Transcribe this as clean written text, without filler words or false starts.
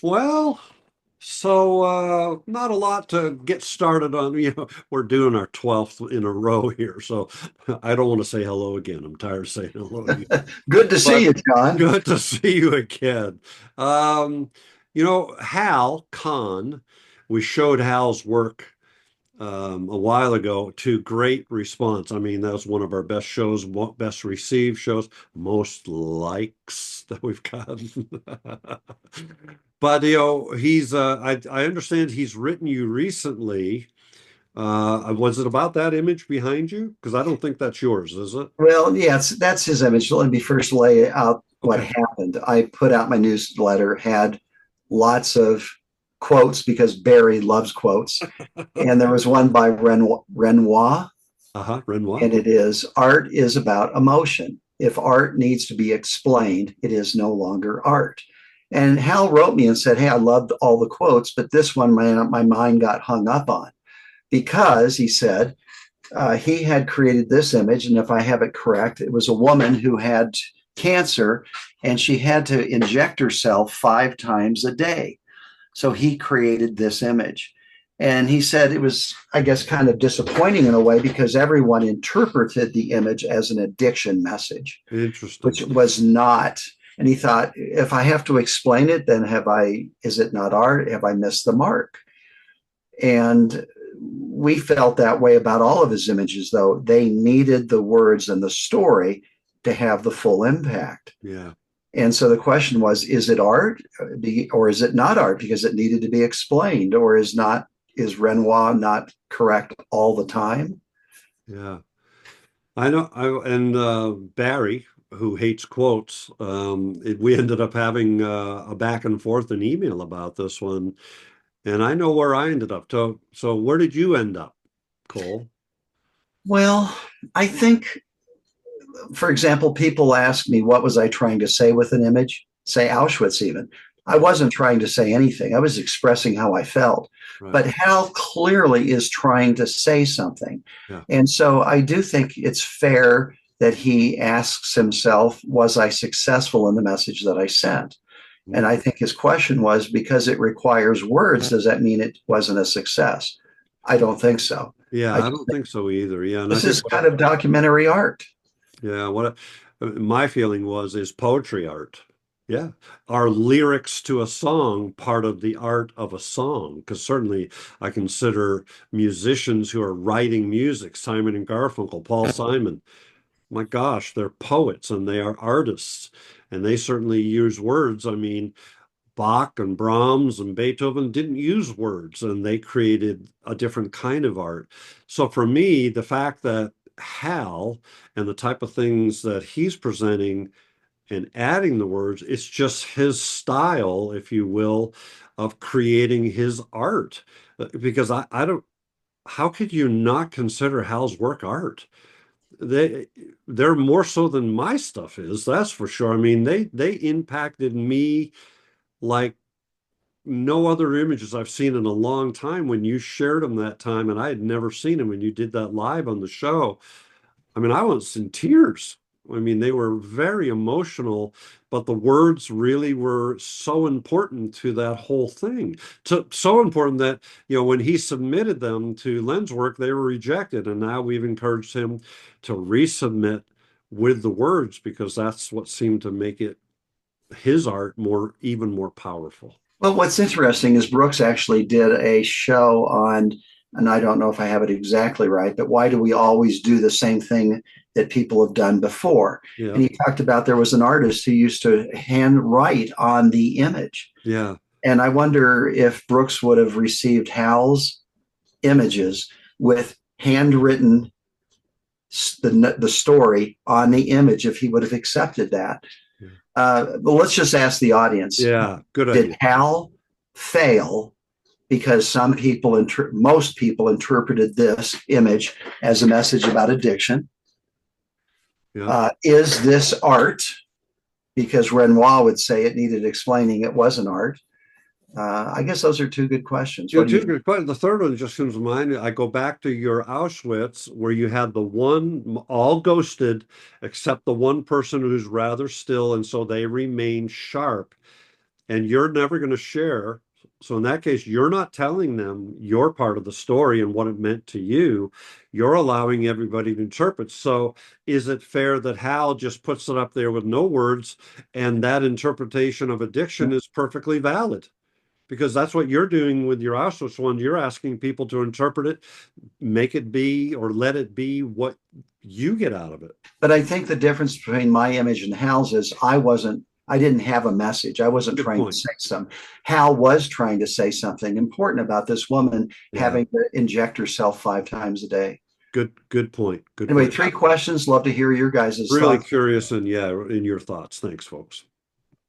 Well, not a lot to get started on. We're doing our 12th in a row here, so I don't want to say hello again. I'm tired of saying hello to you, Good to see but you, John. good to see you again. Um, Hal Kahn, we showed Hal's work a while ago to great response. I mean, that was one of our best shows, best received shows, most likes that we've gotten. But he's I understand he's written you recently. Was it about that image behind you? Because I don't think that's yours, is it? Well, yeah, that's his image. Let me first lay out what Okay. happened. I put out my newsletter, had lots of quotes because Barry loves quotes. And there was one by Renoir, Uh-huh, Renoir. and it is art is about emotion. If art needs to be explained, it is no longer art. And Hal wrote me and said, "Hey, I loved all the quotes, but this one my mind got hung up on because," he said, he had created this image, and if I have it correct, it was a woman who had cancer and she had to inject herself 5 times a day. So he created this image. And he said it was, I guess, kind of disappointing in a way because everyone interpreted the image as an addiction message, which Interesting. was not. And he thought, if I have to explain it, then is it not art? Have I missed the mark? And we felt that way about all of his images, though. They needed the words and the story to have the full impact. Yeah. And so the question was, is it art or is it not art because it needed to be explained? Or is Renoir not correct all the time? Yeah. I know. And Barry, who hates quotes, we ended up having a back and forth in email about this one. And I know where I ended up. So where did you end up, Cole? Well, I think, for example, people ask me, what was I trying to say with an image? Say Auschwitz, even. I wasn't trying to say anything. I was expressing how I felt. Right. But Hal clearly is trying to say something. Yeah. And so I do think it's fair that he asks himself, was I successful in the message that I sent? And I think his question was, because it requires words, does that mean it wasn't a success? I don't think so. Yeah, I I just don't think so either. Yeah, and I This think is kind of documentary art. what my feeling was is poetry art. Yeah. Are lyrics to a song part of the art of a song? Because certainly I consider musicians who are writing music, Simon and Garfunkel, Paul Simon, my gosh, they're poets and they are artists. And they certainly use words. I mean, Bach and Brahms and Beethoven didn't use words and they created a different kind of art. So for me, the fact that Hal and the type of things that he's presenting and adding the words, it's just his style, if you will, of creating his art. Because I don't, how could you not consider Hal's work art? They they're more so than my stuff is, that's for sure. I mean, they impacted me like no other images I've seen in a long time when you shared them that time, and I had never seen them when you did that live on the show. I mean, I was in tears. I mean, they were very emotional, but the words really were so important to that whole thing. So important that, when he submitted them to Lenswork, they were rejected. And now we've encouraged him to resubmit with the words because that's what seemed to make it his art even more powerful. Well, what's interesting is Brooks actually did a show on, and I don't know if I have it exactly right, but why do we always do the same thing that people have done before? Yeah. And he talked about there was an artist who used to handwrite on the image. Yeah. And I wonder if Brooks would have received Hal's images with handwritten the story on the image if he would have accepted that. But let's just ask the audience, Yeah. Good did idea. Hal fail because most people interpreted this image as a message about addiction? Yeah. Is this art? Because Renoir would say it needed explaining it wasn't art. I guess those are two good questions. What do Two you? good questions. The third one just comes to mind. I go back to your Auschwitz where you had the one all ghosted except the one person who's rather still, and so they remain sharp. and you're never going to share. So in that case, you're not telling them your part of the story and what it meant to you. You're allowing everybody to interpret. So is it fair that Hal just puts it up there with no words, and that interpretation of addiction is perfectly valid? Because that's what you're doing with your Auschwitz one. You're asking people to interpret it, make it be, or let it be what you get out of it. But I think the difference between my image and Hal's is I didn't have a message. I wasn't Good trying to point. say something. Hal was trying to say something important about this woman Yeah. having to inject herself 5 times a day. Good point. Good Anyway, point. 3 questions. Love to hear your guys' Really thoughts. curious and yeah, in your thoughts. Thanks, folks.